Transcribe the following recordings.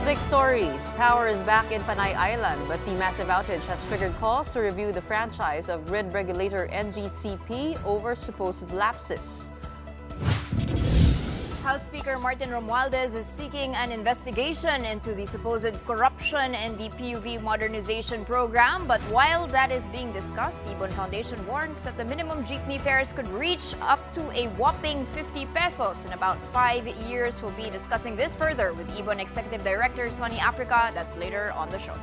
big stories. Power is back in Panay Island, but the massive outage has triggered calls to review the franchise of grid regulator NGCP over supposed lapses. House Speaker Martin Romualdez is seeking an investigation into the supposed corruption in the PUV modernization program. But while that is being discussed, the Ibon Foundation warns that the minimum jeepney fares could reach up to a whopping 50 pesos in about 5 years. We'll be discussing this further with Ibon Executive Director Sonny Africa. That's later on the show.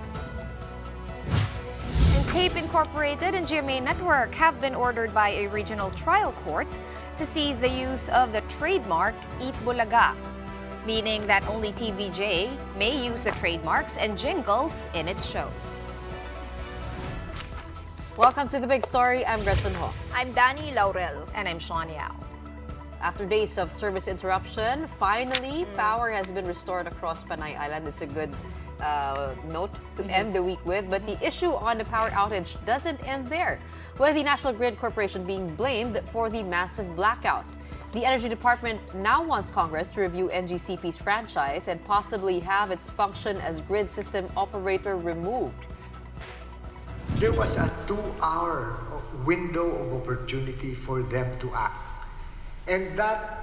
Tape Incorporated and GMA Network have been ordered by a regional trial court to seize the use of the trademark Eat Bulaga, meaning that only TVJ may use the trademarks and jingles in its shows. Welcome to the big story. I'm Gretchen Ho. I'm Danny Laurel. And I'm Sean Yao. After days of service interruption, finally, power has been restored across Panay Island. It's a good note to end the week with, but the issue on the power outage doesn't end there, with the National Grid Corporation being blamed for the massive blackout. The Energy Department now wants Congress to review NGCP's franchise and possibly have its function as grid system operator removed. There was a 2-hour window of opportunity for them to act, and that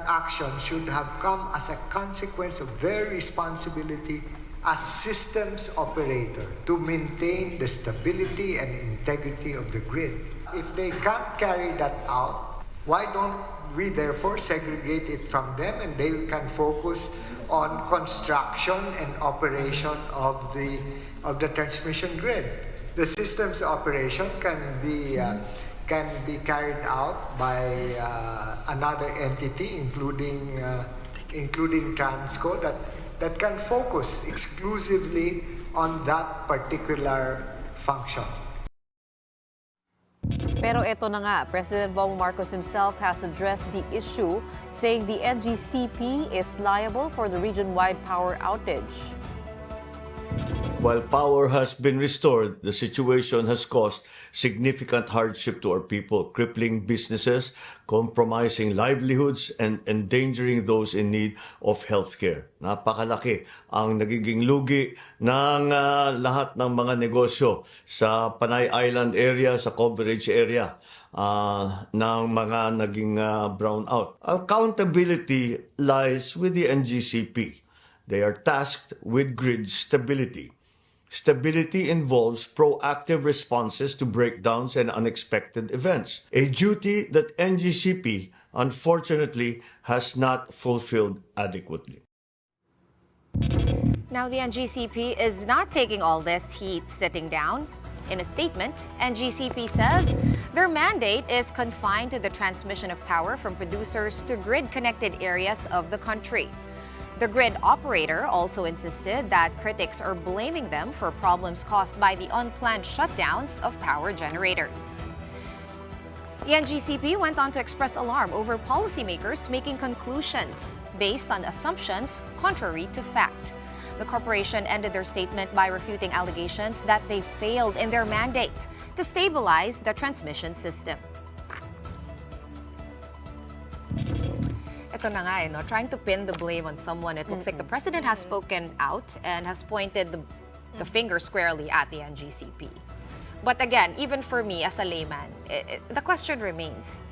action should have come as a consequence of their responsibility as systems operator to maintain the stability and integrity of the grid. If they can't carry that out, why don't we therefore segregate it from them and they can focus on construction and operation of the transmission grid? The systems operation can be carried out by another entity, including Transco, that can focus exclusively on that particular function. Pero eto na nga, President Bongbong Marcos himself has addressed the issue, saying the NGCP is liable for the region-wide power outage. While power has been restored, the situation has caused significant hardship to our people, crippling businesses, compromising livelihoods, and endangering those in need of healthcare. Napakalaki ang nagiging lugi ng lahat ng mga negosyo sa Panay Island area, sa coverage area ng mga naging brownout. Accountability lies with the NGCP. They are tasked with grid stability. Stability involves proactive responses to breakdowns and unexpected events, a duty that NGCP, unfortunately, has not fulfilled adequately. Now, the NGCP is not taking all this heat sitting down. In a statement, NGCP says their mandate is confined to the transmission of power from producers to grid-connected areas of the country. The grid operator also insisted that critics are blaming them for problems caused by the unplanned shutdowns of power generators. The NGCP went on to express alarm over policymakers making conclusions based on assumptions contrary to fact. The corporation ended their statement by refuting allegations that they failed in their mandate to stabilize the transmission system. Ito na nga, trying to pin the blame on someone. It looks like the president has spoken out and has pointed the finger squarely at the NGCP. But again, even for me as a layman, the question remains,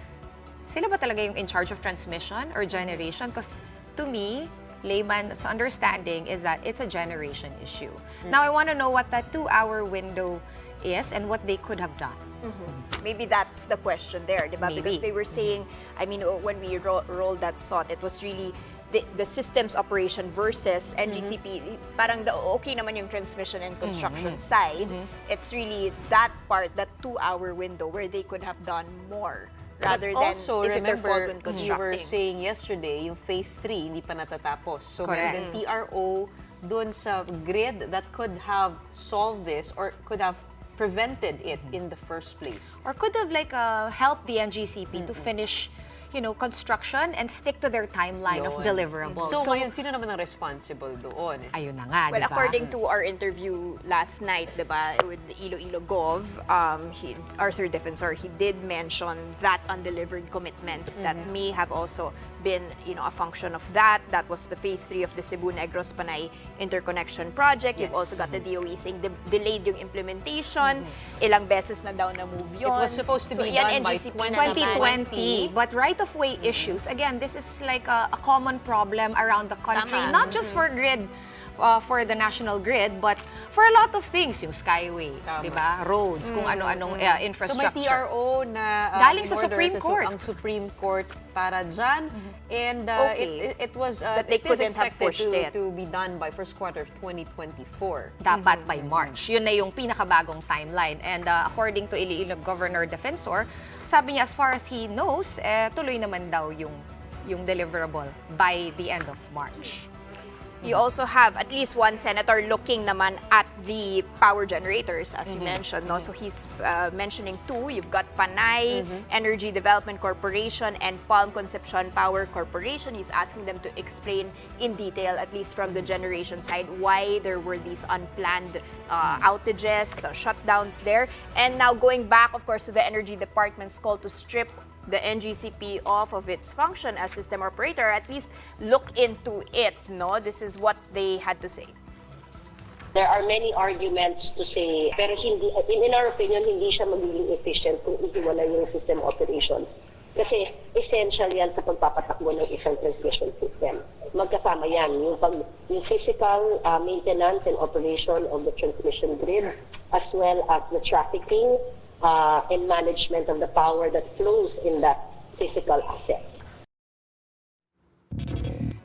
sila ba talaga yung in charge of transmission or generation? Because to me, layman's understanding is that it's a generation issue. Now, I want to know what that 2-hour window is and what they could have done. Maybe that's the question there, diba? Maybe. Because they were saying, I mean, when we rolled that SOT, it was really the systems operation versus NGCP. Parang okay naman yung transmission and construction side. It's really that part, that 2-hour window where they could have done more. Rather But than, also, is it their fault remember, when you were constructing? saying yesterday, yung phase 3, hindi pa natatapos. So, Correct. meron din TRO dun sa grid that could have solved this or could have prevented it in the first place. Or could have helped the NGCP to finish construction and stick to their timeline of Yun. deliverables. So, ngayon, sino naman ang responsible doon? ayun na nga, Well, di ba? according to our interview last night, diba, with Iloilo Gov, our third defensor, he did mention that undelivered commitments that may have also been, a function of that. That was the phase 3 of the Cebu-Negros Panay interconnection project. You've also got the DOE saying delayed yung implementation. Ilang beses na daw na-move yun. It was supposed to So, be yan, done by NGCP na naman. 2020. But right-of-way issues, again, this is like a common problem around the country. Tama. Not just for grid, for the national grid, but for a lot of things. Yung skyway, Tama. di ba? Roads, kung ano-anong So, may infrastructure. TRO na Galing in sa order Supreme Court. ang Supreme Court para dyan. And Okay. it was That they it is couldn't have expected pushed it. to be done by first quarter of 2024. Dapat by March. Yun na yung pinakabagong timeline. And according to Iloilo Governor Defensor, sabi niya as far as he knows, tuloy naman daw yung deliverable by the end of March. You also have at least one senator looking naman at the power generators, as you mentioned. No? So he's mentioning two. You've got Panay Energy Development Corporation and Palm Concepcion Power Corporation. He's asking them to explain in detail, at least from the generation side, why there were these unplanned outages, shutdowns there. And now going back, of course, to the Energy Department's call to strip the NGCP off of its function as system operator, at least look into it, no? This is what they had to say. There are many arguments to say, pero hindi, in our opinion, hindi siya magiging efficient kung ihiwalay yung system operations. Kasi essential yan sa pagpapatakbo ng isang transmission system. Magkasama yan, yung physical maintenance and operation of the transmission grid, as well as the trafficking and management of the power that flows in that physical asset.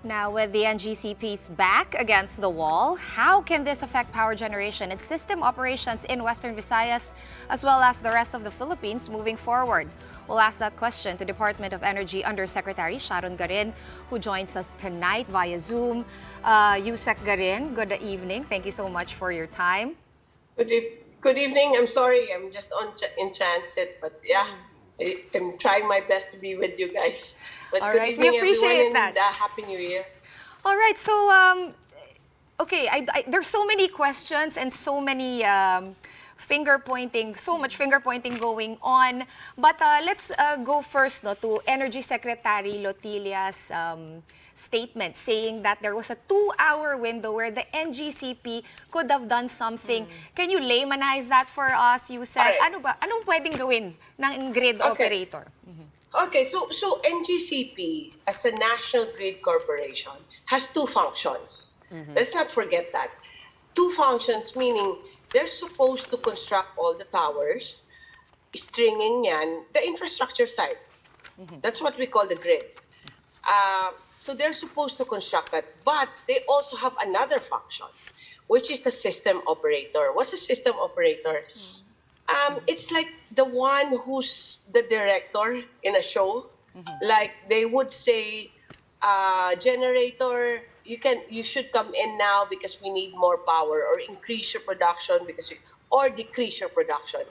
Now, with the NGCP's back against the wall, how can this affect power generation and system operations in Western Visayas, as well as the rest of the Philippines moving forward? We'll ask that question to Department of Energy Undersecretary Sharon Garin, who joins us tonight via Zoom. Usec Garin, good evening. Thank you so much for your time. Good evening. I'm sorry, I'm just in transit, but yeah, I'm trying my best to be with you guys. But All good right, evening, we appreciate everyone, that. and Happy New Year. All right, so okay, there's so many questions and so many finger pointing, so much finger pointing going on. But let's go first to Energy Secretary Lotilia's statement saying that there was a 2-hour window where the NGCP could have done something. Can you laymanize that for us, Usec? Alright. Anong pwedeng gawin ng grid operator? Okay, so NGCP as a national grid corporation has two functions. Let's not forget that. Two functions meaning they're supposed to construct all the towers, stringing yan, the infrastructure side. That's what we call the grid. So they're supposed to construct that, but they also have another function, which is the system operator. What's a system operator? It's like the one who's the director in a show. Like they would say, generator, you should come in now because we need more power, or increase your production or decrease your production.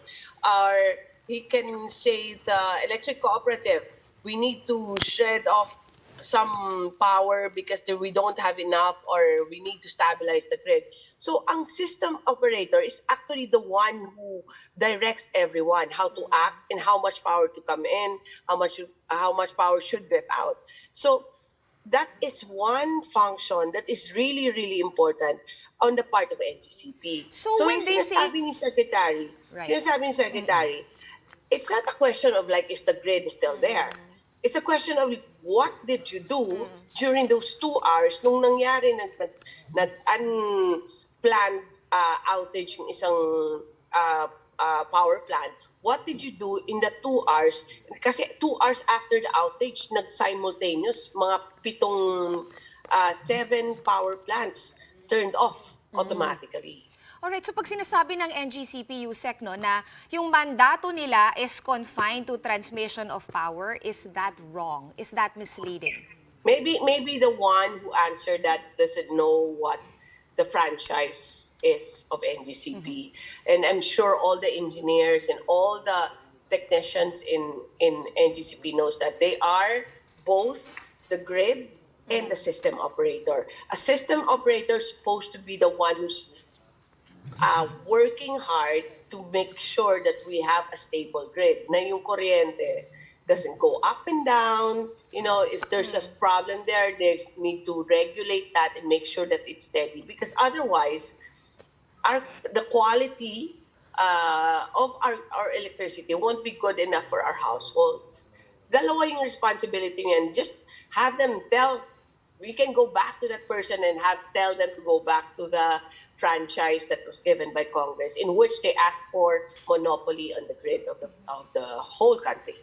Or he can say the electric cooperative, we need to shred off some power because we don't have enough, or we need to stabilize the grid. So ang system operator is actually the one who directs everyone how to act and how much power to come in, how much power should get out. So that is one function that is really, really important on the part of NGCP. So when yung they say- sinasabi ni Secretary, it's not a question of like if the grid is still there. It's a question of what did you do during those 2 hours nung nangyari nag-unplanned outage yung isang power plant. What did you do in the 2 hours? Kasi 2 hours after the outage, nag-simultaneous, mga 7 power plants turned off automatically. Alright, so pag sinasabi ng NGCP, Usec, na yung mandato nila is confined to transmission of power, is that wrong? Is that misleading? Maybe the one who answered that doesn't know what the franchise is of NGCP. And I'm sure all the engineers and all the technicians in NGCP knows that they are both the grid and the system operator. A system operator is supposed to be the one who's working hard to make sure that we have a stable grid. Na yung kuryente doesn't go up and down. You know, if there's a problem there, they need to regulate that and make sure that it's steady. Because otherwise, the quality of our electricity won't be good enough for our households. Dalawa yung responsibility niyan. Just have them we can go back to that person and tell them to go back to the franchise that was given by Congress, in which they asked for monopoly on the grid of the whole country.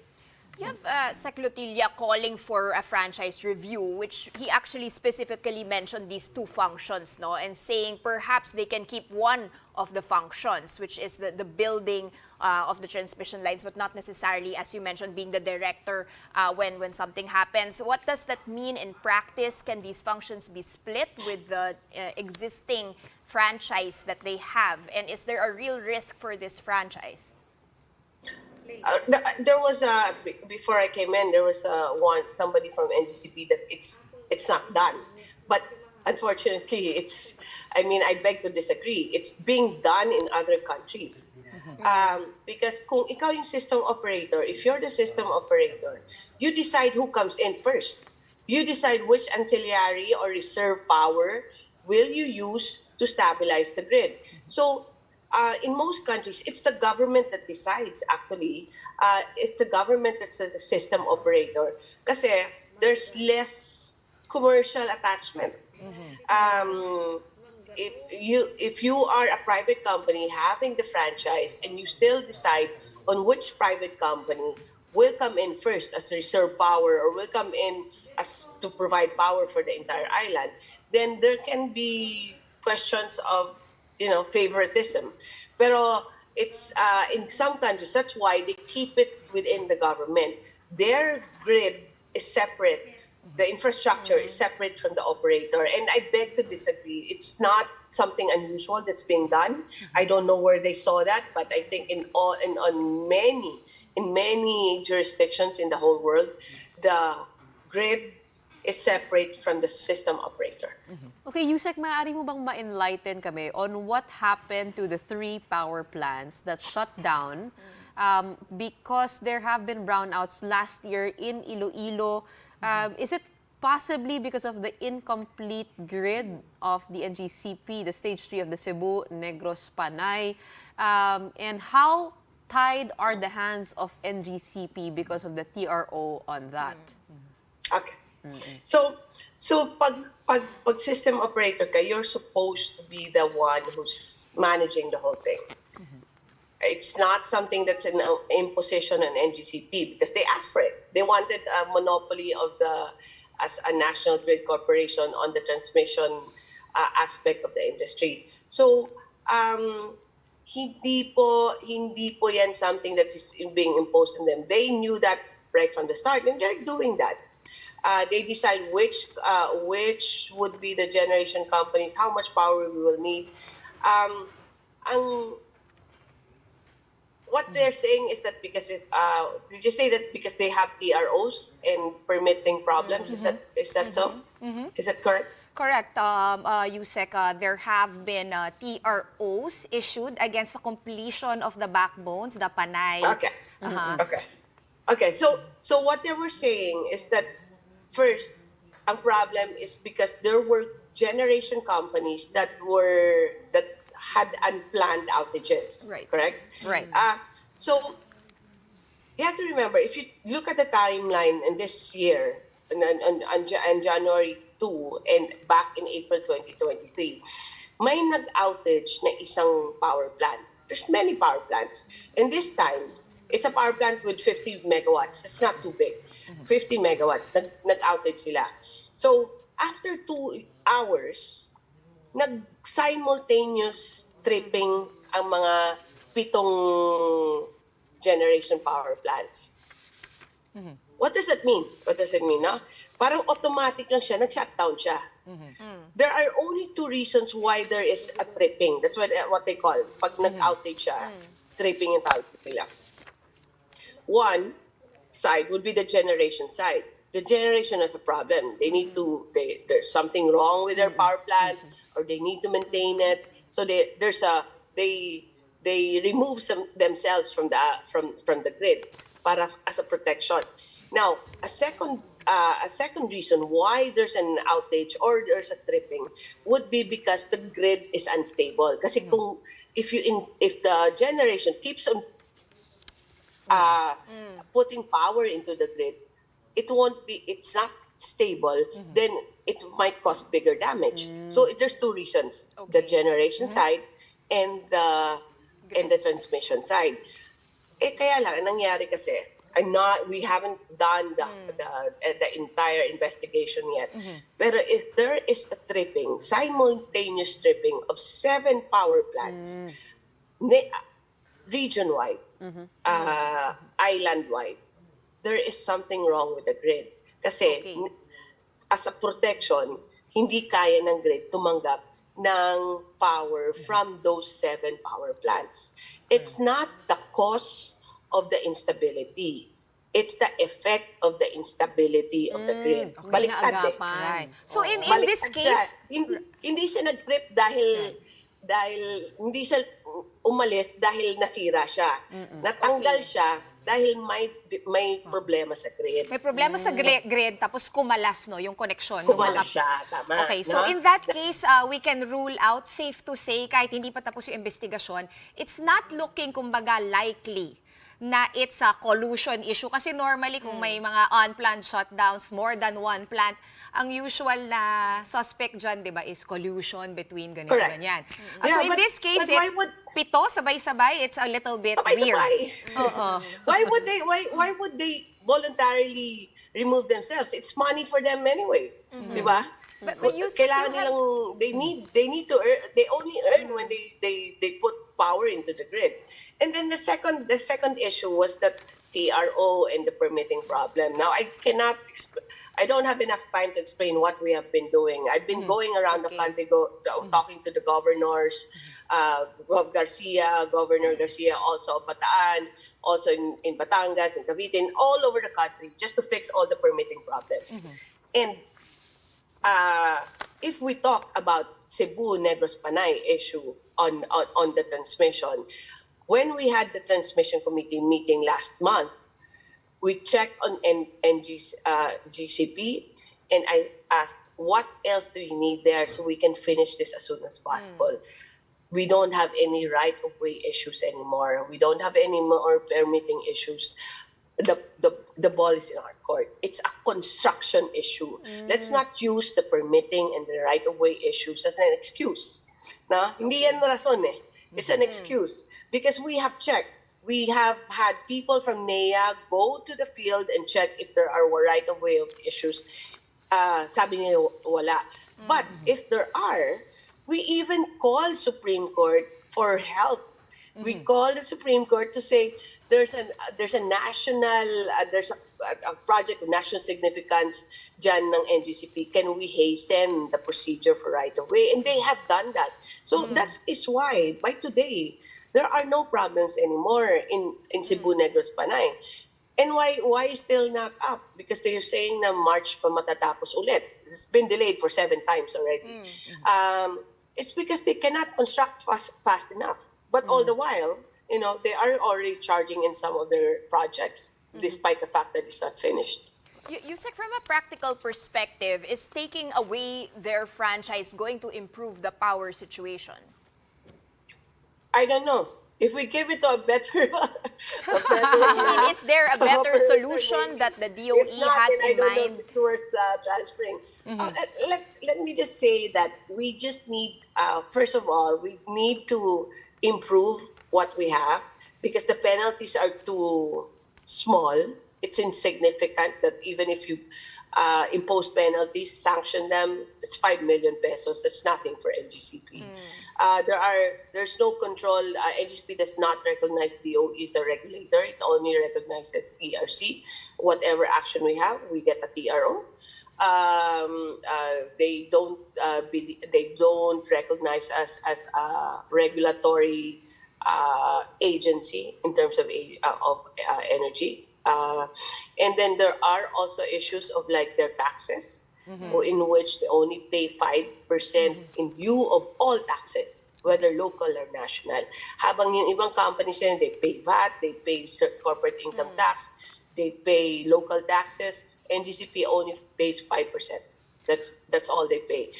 You have Sec Lotilla calling for a franchise review, which he actually specifically mentioned these two functions, no, and saying perhaps they can keep one of the functions, which is the building of the transmission lines, but not necessarily, as you mentioned, being the director when something happens. What does that mean in practice? Can these functions be split with the existing franchise that they have? And is there a real risk for this franchise? There was before I came in, there was somebody from NGCP that it's not done, but unfortunately, I beg to disagree. It's being done in other countries. Because kung ikaw yung system operator, if you're the system operator, you decide who comes in first. You decide which ancillary or reserve power will you use to stabilize the grid. So, in most countries, it's the government that decides, actually. It's the government that's the system operator. Kasi there's less commercial attachment. If you are a private company having the franchise and you still decide on which private company will come in first as reserve power or will come in as to provide power for the entire island, then there can be questions of favoritism. Pero it's in some countries, that's why they keep it within the government. Their grid is separate. The infrastructure is separate from the operator. And I beg to disagree. It's not something unusual that's being done. I don't know where they saw that, but I think in many jurisdictions in the whole world, the grid is separate from the system operator. Okay, Usec, maaari mo bang ma-enlighten kami on what happened to the 3 power plants that shut down because there have been brownouts last year in Iloilo? Is it possibly because of the incomplete grid of the NGCP, the Stage 3 of the Cebu, Negros, Panay? And how tied are the hands of NGCP because of the TRO on that? Okay. So pag system operator ka, you're supposed to be the one who's managing the whole thing. It's not something that's an imposition on NGCP because they asked for it. They wanted a monopoly as a national grid corporation on the transmission aspect of the industry. So hindi po yan something that is being imposed on them. They knew that right from the start, and they're doing that. They decide which would be the generation companies, how much power we will need. What they're saying is that because did you say that because they have TROs and permitting problems? Is that so? Is that correct? Correct, Usec. There have been TROs issued against the completion of the backbones, the Panay. Okay. Okay. So what they were saying is that first, ang problem is because there were generation companies that had unplanned outages. Right. Correct? Right. So you have to remember, if you look at the timeline in this year, on January 2 and back in April 2023, may nag-outage na isang power plant. There's many power plants. And this time, it's a power plant with 50 megawatts. That's not too big. 50 megawatts, nag-outage sila. So after 2 hours, nag-simultaneous tripping ang mga 7 generation power plants. What does that mean? No? Parang automatic lang siya, nag-shutdown siya. There are only 2 reasons why there is a tripping. That's what they call. Pag nag-outage siya, tripping yung tawag nila. One side would be the generation side. The generation has a problem. They need to. There's something wrong with their power plant, or they need to maintain it. So they remove themselves from the grid para as a protection. Now, a second reason why there's an outage or there's a tripping would be because the grid is unstable. Kasi if the generation keeps on putting power into the grid, it's not stable, then it might cause bigger damage. So there's two reasons, the generation side and the transmission side. Kaya lang, ang nangyari kasi, we haven't done the entire investigation yet. Pero if there is a simultaneous tripping of 7 power plants, region-wide, island-wide, there is something wrong with the grid. Kasi as a protection, hindi kaya ng grid tumanggap ng power from those 7 power plants. It's not the cause of the instability. It's the effect of the instability of the grid. Baliktad eh. Right. So in Baliktad this siya. case, Hindi siya nag-trip dahil hindi siya umalis dahil nasira siya. Natanggal siya dahil may problema sa grid. may problema sa grid, tapos kumalas, no, yung connection. Kumalas siya, tama. Okay, so in that case, we can rule out, safe to say, kahit hindi pa tapos yung investigasyon, it's not looking, kumbaga, likely na it's a collusion issue. Kasi normally, kung may mga unplanned shutdowns, more than one plant, ang usual na suspect dyan, di ba, is collusion between ganito, Correct. ganyan. Yeah, So in this case, why would pito, sabay-sabay, it's a little bit weird. Why would they voluntarily remove themselves? It's money for them anyway, di ba? But you Kailangan still have- nilang they need to earn, they only earn when they put power into the grid. And then the second issue was that TRO and the permitting problem. Now I don't have enough time to explain what we have been doing. I've been going around the country talking to the governors, Governor Garcia, also Bataan, also in Batangas, in Cavite, and all over the country, just to fix all the permitting problems. And if we talk about Cebu Negros Panay issue on the transmission, when we had the transmission committee meeting last month, we checked on NGCP, and I asked, what else do you need there so we can finish this as soon as possible? We don't have any right-of-way issues anymore. We don't have any more permitting issues. The ball is in our court. It's a construction issue. Let's not use the permitting and the right-of-way issues as an excuse. Na? Hindi yan rason eh. It's an excuse. Because we have checked. We have had people from NEA go to the field and check if there are right-of-way issues. Sabi nila wala. But if there are, we even call Supreme Court for help. We call the Supreme Court to say there's a project of national significance dyan ng NGCP. Can we hasten the procedure for right-of-way? And they have done that. So that is why by today there are no problems anymore in Cebu Negros Panay. And why still not up? Because they are saying na March pa matatapos ulit. It's been delayed for 7 times already. It's because they cannot construct fast enough. But all the while, they are already charging in some of their projects, despite the fact that it's not finished. Usec, from a practical perspective, is taking away their franchise going to improve the power situation? I don't know. If we give it to a better, I mean, is there a better solution that the DOE if not, has then I in don't know mind? if it's worth transferring. Let me just say that we just need, first of all, we need to improve what we have because the penalties are too small. It's insignificant that even if you impose penalties, sanction them, it's 5 million pesos. That's nothing for NGCP. There's no control. NGCP does not recognize DOE as a regulator. It only recognizes ERC. Whatever action we have, we get a TRO. They don't recognize us as a regulatory agency in terms of energy. And then there are also issues of like their taxes, in which they only pay 5% in lieu of all taxes, whether local or national. Habang yung ibang companies yan, they pay VAT, they pay corporate income tax, they pay local taxes. NGCP only pays 5%. That's all they pay.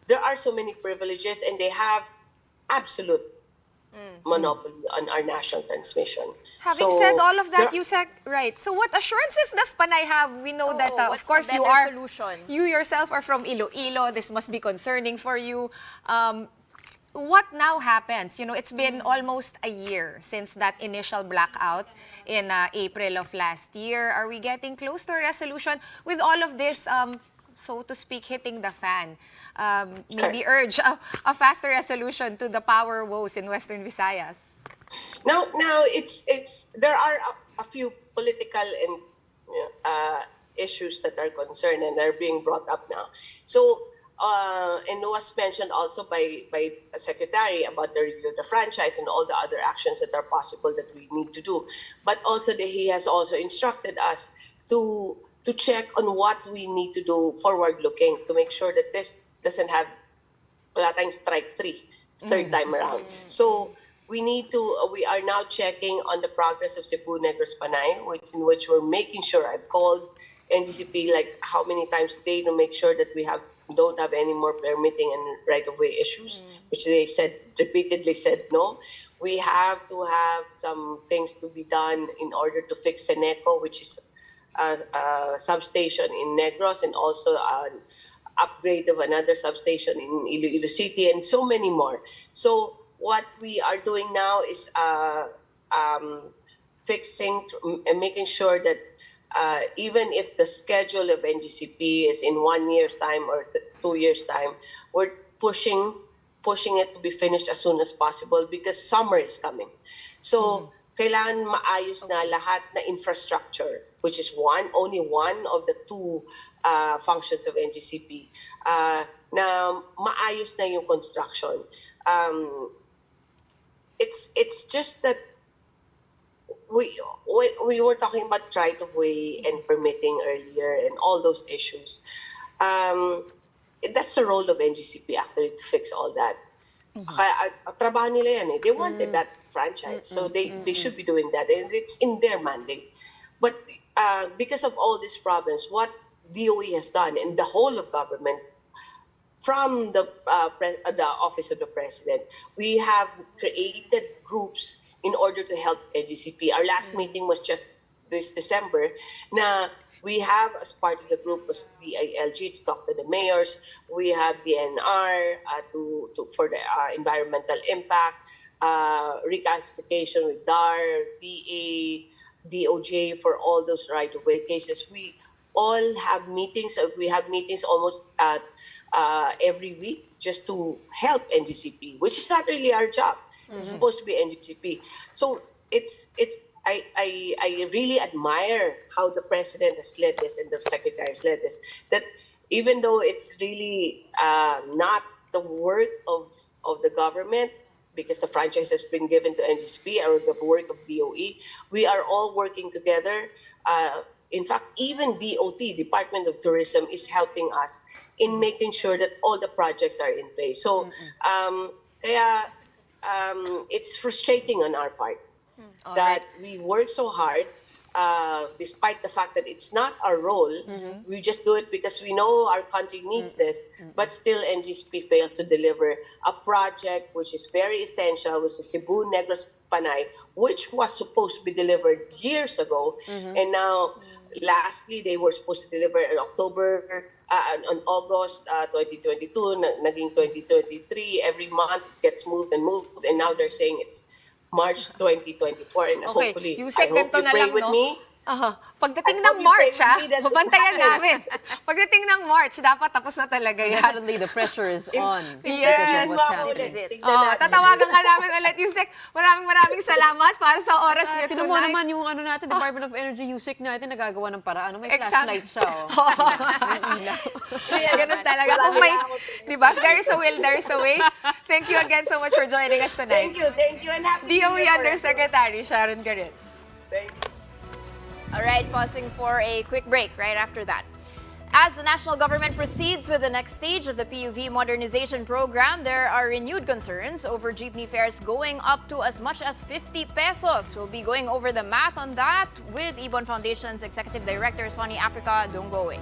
There are so many privileges, and they have absolute monopoly on our national transmission. Having So, said all of that, there- Usec, right? So what assurances does Panay have? We know that, of what's the course, you better are solution? you yourself are from Iloilo. This must be concerning for you. What now happens? You know, it's been almost a year since that initial blackout in April of last year. Are we getting close to a resolution with all of this, so to speak, hitting the fan? Maybe urge a faster resolution to the power woes in Western Visayas. Now it's there are a few political and issues that are concerned and are being brought up now. So and was mentioned also by a secretary about the review of the franchise and all the other actions that are possible that we need to do. But also he has also instructed us to check on what we need to do forward looking to make sure that this doesn't have wala tayong strike third time around. So we are now checking on the progress of Cebu Negros Panay, in which we're making sure I've called NGCP like how many times today to make sure that we don't have any more permitting and right-of-way issues, which they repeatedly said no. We have to have some things to be done in order to fix Seneco, which is a substation in Negros, and also an upgrade of another substation in Iloilo City, and so many more. So what we are doing now is fixing and making sure that even if the schedule of NGCP is in 1 year's time or 2 years' time, we're pushing it to be finished as soon as possible because summer is coming. So kailangan maayos na lahat na infrastructure, which is only one of the two functions of NGCP, na maayos na yung construction. It's just that we were talking about right-of-way and permitting earlier and all those issues. That's the role of NGCP actually to fix all that. Kaya trabaho nila yan eh. They wanted that franchise, so they should be doing that, and it's in their mandate. But because of all these problems, what DOE has done and the whole of government, from the Office of the President, we have created groups in order to help NGCP. Our last meeting was just this December. Na we have, as part of the group, was the ILG to talk to the mayors. We have the NR for the environmental impact, reclassification with DAR, DA, DOJ for all those right-of-way cases. We all have meetings. We have meetings almost every week just to help NGCP, which is not really our job. It's supposed to be NGCP. So I really admire how the president has led this and the secretary has led this. That even though it's really not the work of the government, because the franchise has been given to NGCP, or the work of DOE, we are all working together. In fact, even DOT, Department of Tourism, is helping us in making sure that all the projects are in place. So, it's frustrating on our part that we work so hard, despite the fact that it's not our role. We just do it because we know our country needs this, but still NGCP fails to deliver a project which is very essential, which is Cebu Negros Panay, which was supposed to be delivered years ago, and now lastly they were supposed to deliver in August 2022, naging 2023. Every month it gets moved, and now they're saying it's March 2024, and hopefully, Usec, I hope ganito you na pray lang, with no? me Pagdating I ng hope you March, pray with me that it babantayan happens. namin. Pagdating ng March, dapat tapos na talaga yan. Apparently, the pressure is on because Yes. of what's Wow, happening. tingnan natin. Tatawagan ka namin ulit, Usec. Maraming salamat para sa oras niyo Tinan mo tonight. naman yung ano natin, Department of Energy, Usec natin, nagagawa ng paraan. May Exactly. flashlight siya, oh. May ilaw. Ganun talaga. Kung may, di ba, there is a will, there is a way. Thank you again so much for joining us tonight. Thank you, and happy New DOE Year for Undersecretary Sharon Garin. Thank you. All right, pausing for a quick break right after that. As the national government proceeds with the next stage of the PUV modernization program, there are renewed concerns over jeepney fares going up to as much as 50 pesos. We'll be going over the math on that with Ibon Foundation's Executive Director, Sony Africa, Donggoe.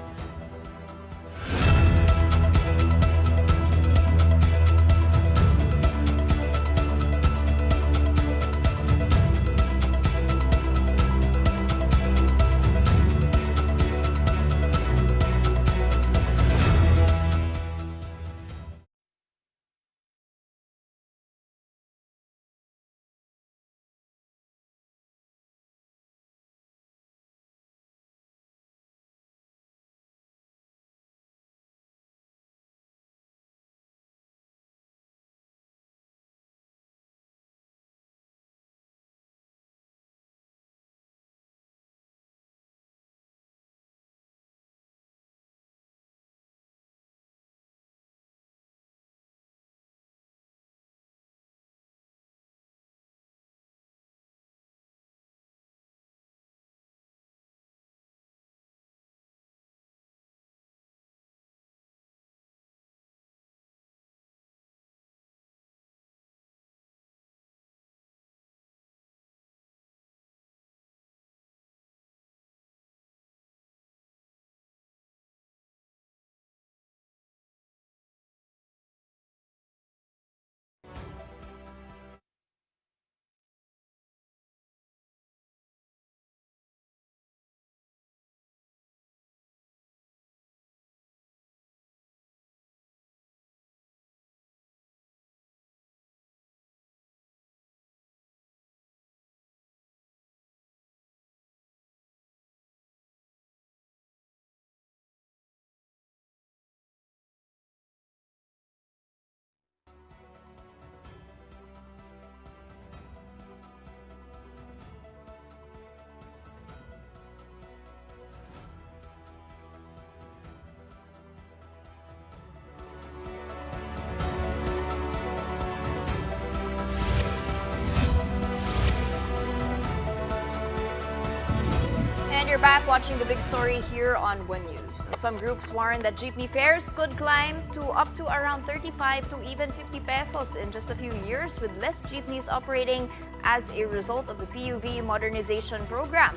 And you're back watching the big story here on One News. Some groups warn that jeepney fares could climb to up to around 35 to even 50 pesos in just a few years, with less jeepneys operating as a result of the PUV modernization program.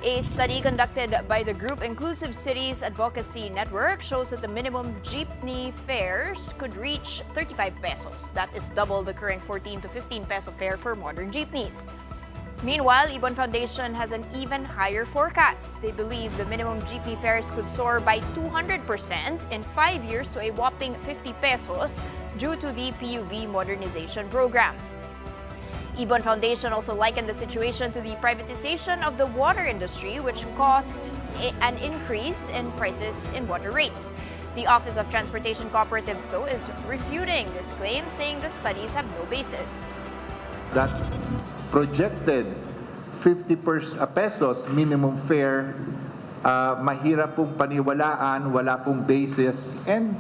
A study conducted by the group Inclusive Cities Advocacy Network shows that the minimum jeepney fares could reach 35 pesos. That is double the current 14 to 15 peso fare for modern jeepneys. Meanwhile, Ibon Foundation has an even higher forecast. They believe the minimum jeepney fares could soar by 200% in 5 years to a whopping 50 pesos due to the PUV modernization program. Ibon Foundation also likened the situation to the privatization of the water industry, which caused an increase in prices in water rates. The Office of Transportation Cooperatives, though, is refuting this claim, saying the studies have no basis. That projected 50 pesos minimum fare, mahirap pong paniwalaan, wala pong basis, and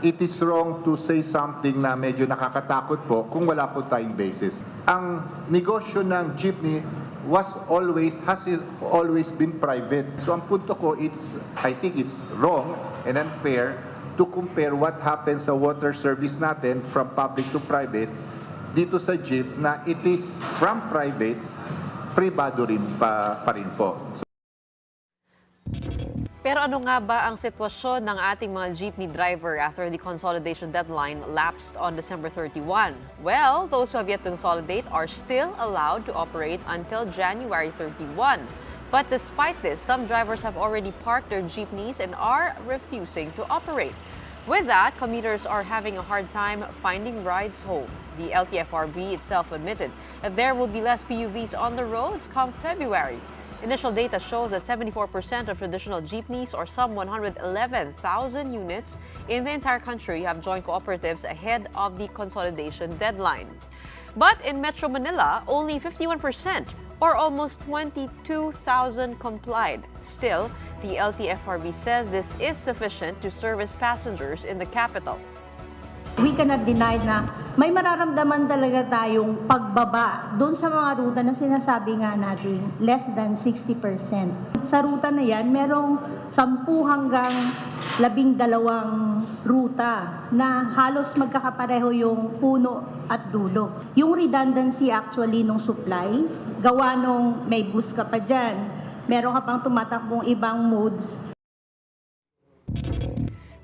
it is wrong to say something na medyo nakakatakot po kung wala po tayong basis. Ang negosyo ng jeepney has always been private. So ang punto ko, I think it's wrong and unfair to compare what happens sa water service natin from public to private dito sa jeep na it is from private, privado rin pa rin po. Pero ano nga ba ang sitwasyon ng ating mga jeepney driver after the consolidation deadline lapsed on December 31? Well, those who have yet to consolidate are still allowed to operate until January 31. But despite this, some drivers have already parked their jeepneys and are refusing to operate. With that, commuters are having a hard time finding rides home. The LTFRB itself admitted that there will be less PUVs on the roads come February. Initial data shows that 74% of traditional jeepneys, or some 111,000 units in the entire country, have joined cooperatives ahead of the consolidation deadline. But in Metro Manila, only 51%, or almost 22,000, complied. Still, the LTFRB says this is sufficient to service passengers in the capital. We cannot deny na may mararamdaman talaga tayong pagbaba doon sa mga ruta na sinasabi nga natin less than 60%. Sa ruta na yan, merong 10 hanggang 12 ruta na halos magkakapareho yung puno at dulo. Yung redundancy actually nung supply, gawa nung may bus ka pa dyan, meron ka pang tumatakbong ibang modes.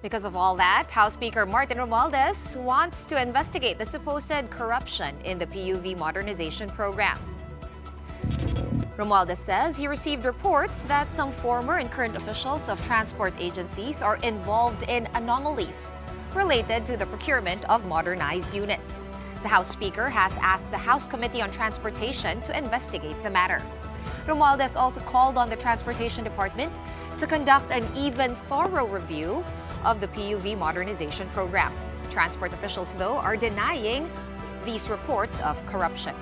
Because of all that, House Speaker Martin Romualdez wants to investigate the supposed corruption in the PUV modernization program. Romualdez says he received reports that some former and current officials of transport agencies are involved in anomalies related to the procurement of modernized units. The House Speaker has asked the House Committee on Transportation to investigate the matter. Romualdez also called on the Transportation Department to conduct an even thorough review of the PUV modernization program. Transport officials, though, are denying these reports of corruption.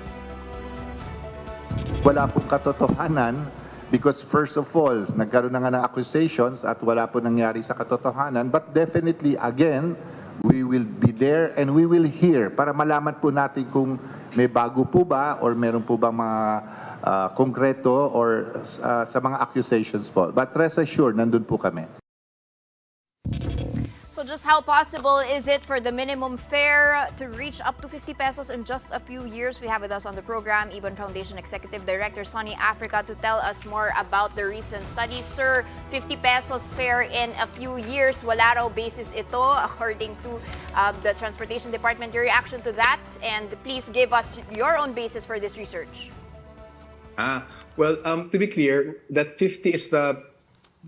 Wala pong katotohanan because first of all, nagkaroon na nga ng accusations at wala po nangyari sa katotohanan. But definitely, again, we will be there and we will hear para malaman po natin kung may bago po ba or meron po ba mga konkreto or sa mga accusations po. But rest assured, nandun po kami. So just how possible is it for the minimum fare to reach up to 50 pesos in just a few years? We have with us on the program Ibon Foundation Executive Director Sonny Africa to tell us more about the recent study. Sir, 50 pesos fare in a few years, wala raw basis ito according to the Transportation Department. Your reaction to that, and please give us your own basis for this research. Well, to be clear, that 50 is the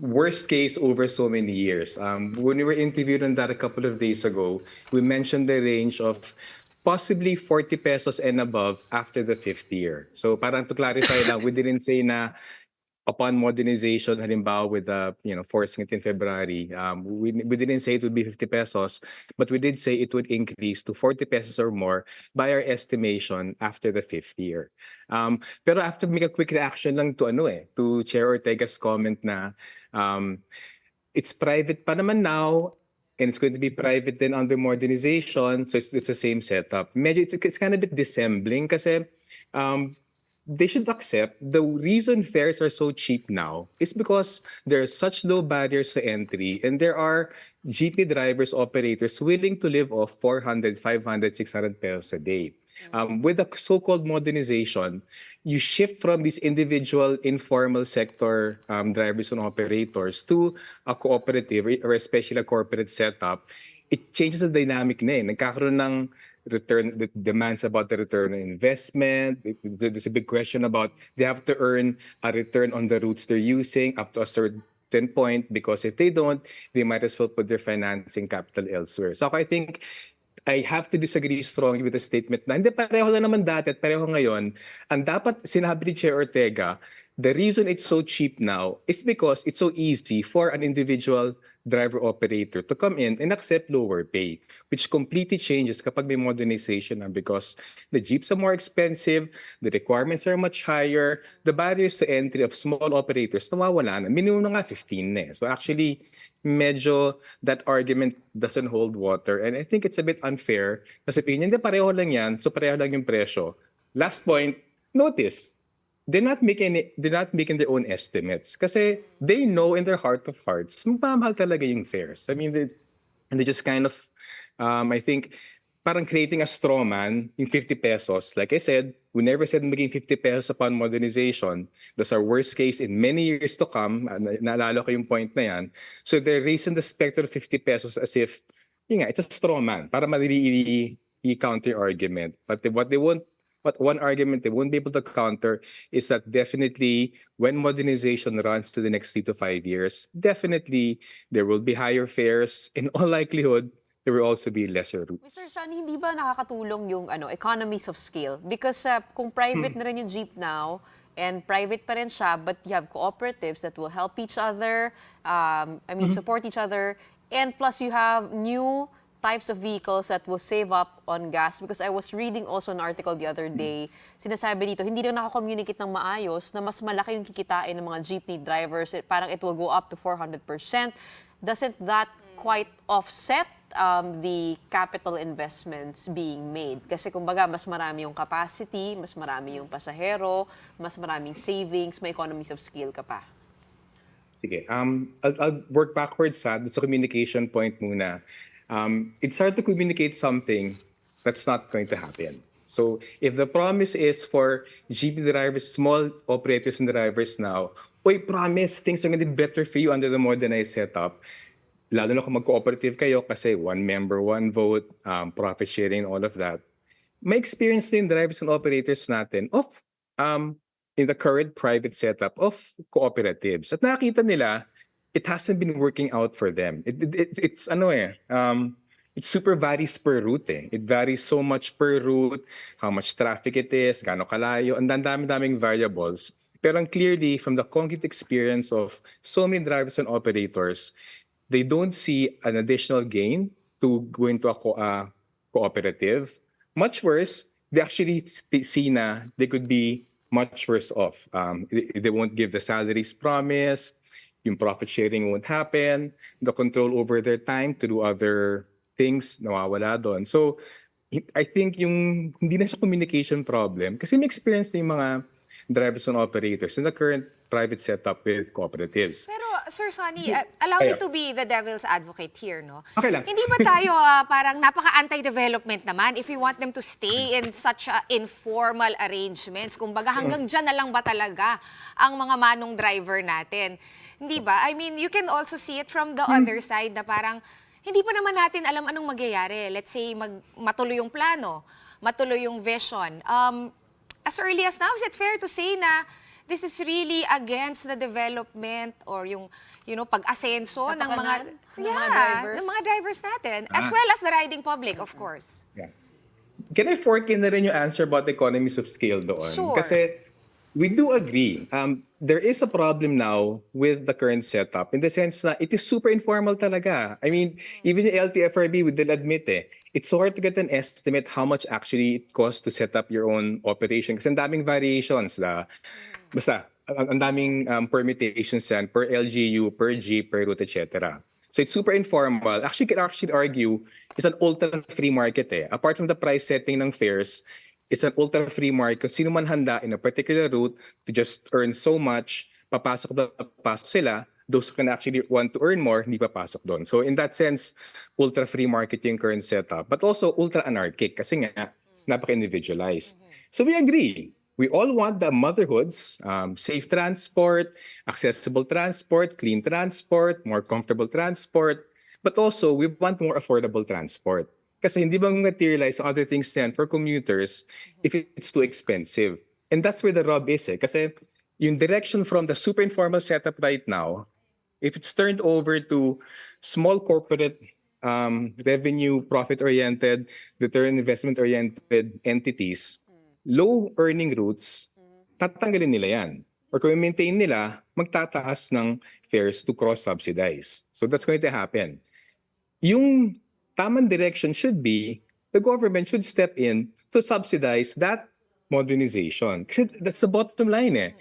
worst case over so many years. When we were interviewed on that a couple of days ago, we mentioned the range of possibly 40 pesos and above after the 5th year. So parang to clarify lang, we didn't say na upon modernization, halimbawa with the forcing it in February, we didn't say it would be 50 pesos, but we did say it would increase to 40 pesos or more by our estimation after the 5th year. Pero after make a quick reaction lang to Chair Ortega's comment na it's private pa naman now, and it's going to be private then under modernization, so it's the same setup. Medyo it's kind of a bit dissembling kasi they should accept the reason fares are so cheap now is because there are such low barriers to entry and there are jeepney drivers, operators willing to live off 400, 500, 600 pesos a day. With the so-called modernization, you shift from these individual informal sector drivers and operators to a cooperative or especially a corporate setup. It changes the dynamic na Nagkakaroon ng return, the demands about the return on investment. There's a big question about they have to earn a return on the routes they're using up to a certain point, because if they don't, they might as well put their financing capital elsewhere. So I think I have to disagree strongly with the statement na hindi, pareho lang naman dati at pareho ngayon. Ang dapat sinabi ni Chair Ortega, the reason it's so cheap now is because it's so easy for an individual driver operator to come in and accept lower pay, which completely changes kapag may modernization because the jeeps are more expensive, the requirements are much higher, the barriers to entry of small operators nawawala na, minimum na nga 15 na. So actually, medyo that argument doesn't hold water, and I think it's a bit unfair kasi hindi pareho lang yan, so pareho lang yung presyo. Last point, notice, they're not making their own estimates kasi they know in their heart of hearts mahal talaga yung fares. I mean, they just kind of I think parang creating a straw man in 50 pesos. Like I said, we never said maging 50 pesos upon modernization. That's our worst case in many years to come. Naalala ko yung point na yan. So they're raising the specter of 50 pesos as if it's a straw man para madali i-counter argument. But one argument they won't be able to counter is that definitely when modernization runs to the next 3 to 5 years, definitely there will be higher fares. In all likelihood, there will also be lesser routes. Mr. Sonny, hindi ba nakakatulong yung economies of scale? Because kung private na rin yung jeep now, and private pa rin siya, but you have cooperatives that will help each other, support each other, and plus you have new types of vehicles that will save up on gas. Because I was reading also an article the other day, sinasabi dito, hindi na nakakommunicate ng maayos na mas malaki yung kikitain ng mga jeepney drivers. Parang it will go up to 400%. Doesn't that quite offset the capital investments being made? Kasi kumbaga, mas marami yung capacity, mas marami yung pasahero, mas maraming savings, may economies of scale ka pa. Sige, I'll work backwards sa communication point muna. It's hard to communicate something that's not going to happen. So if the promise is for jeepney drivers, small operators and drivers now, promise things are going to be better for you under the modernized setup. Lalo na kung mag-cooperative kayo kasi one member, one vote, profit sharing, all of that. May experience din drivers and operators natin of in the current private setup of cooperatives. At nakita nila, it hasn't been working out for them. It's super varies per route. It varies so much per route, how much traffic it is, gaano kalayo, ang daming variables. Pero clearly, from the concrete experience of so many drivers and operators, they don't see an additional gain to go into a cooperative. Much worse, they actually see na they could be much worse off. They won't give the salaries promised. Yung profit sharing won't happen, the control over their time to do other things nawawala doon. So I think yung hindi na siya communication problem kasi may experience na yung mga drivers and operators in the current private setup with cooperatives. Pero Sir Sonny, allow me to be the devil's advocate here, no? Okay lang. Hindi ba tayo parang napaka-anti-development naman if we want them to stay in such informal arrangements? Kumbaga hanggang dyan na lang ba talaga ang mga manong driver natin? Hindi ba? I mean, you can also see it from the other side na parang hindi pa naman natin alam anong magyayari. Let's say matuloy yung plano, matuloy yung vision. As early as now, is it fair to say na this is really against the development or yung pag-asenso ng mga drivers natin, as well as the riding public, of course. Yeah. Can I fork in na rin yung answer about the economies of scale doon? Sure. Kasi we do agree. There is a problem now with the current setup in the sense na it is super informal talaga. I mean, even the LTFRB will admit it's so hard to get an estimate how much actually it costs to set up your own operation. Kasi ang daming variations. Basta, ang daming permutations yan per LGU, per G, per route, etc. So it's super informal. Actually, you can actually argue it's an ultra-free market. Apart from the price setting ng fares, it's an ultra-free market. Sino man handa in a particular route to just earn so much, papasok sila. Those who can actually want to earn more, hindi papasok doon. So in that sense, ultra-free market yung current setup. But also ultra-anarchic kasi nga, napaka-individualized. So we agree. We all want the motherhoods, safe transport, accessible transport, clean transport, more comfortable transport. But also, we want more affordable transport. Kasi hindi ba materialize other things yan for commuters if it's too expensive? And that's where the rub is. Kasi yung direction from the super informal setup right now, if it's turned over to small corporate revenue, profit-oriented, return investment-oriented entities, low earning routes, tatanggalin nila yan. Or kung maintain nila, magtataas ng fares to cross-subsidize. So that's going to happen. Yung tamang direction should be, the government should step in to subsidize that modernization. Kasi that's the bottom line.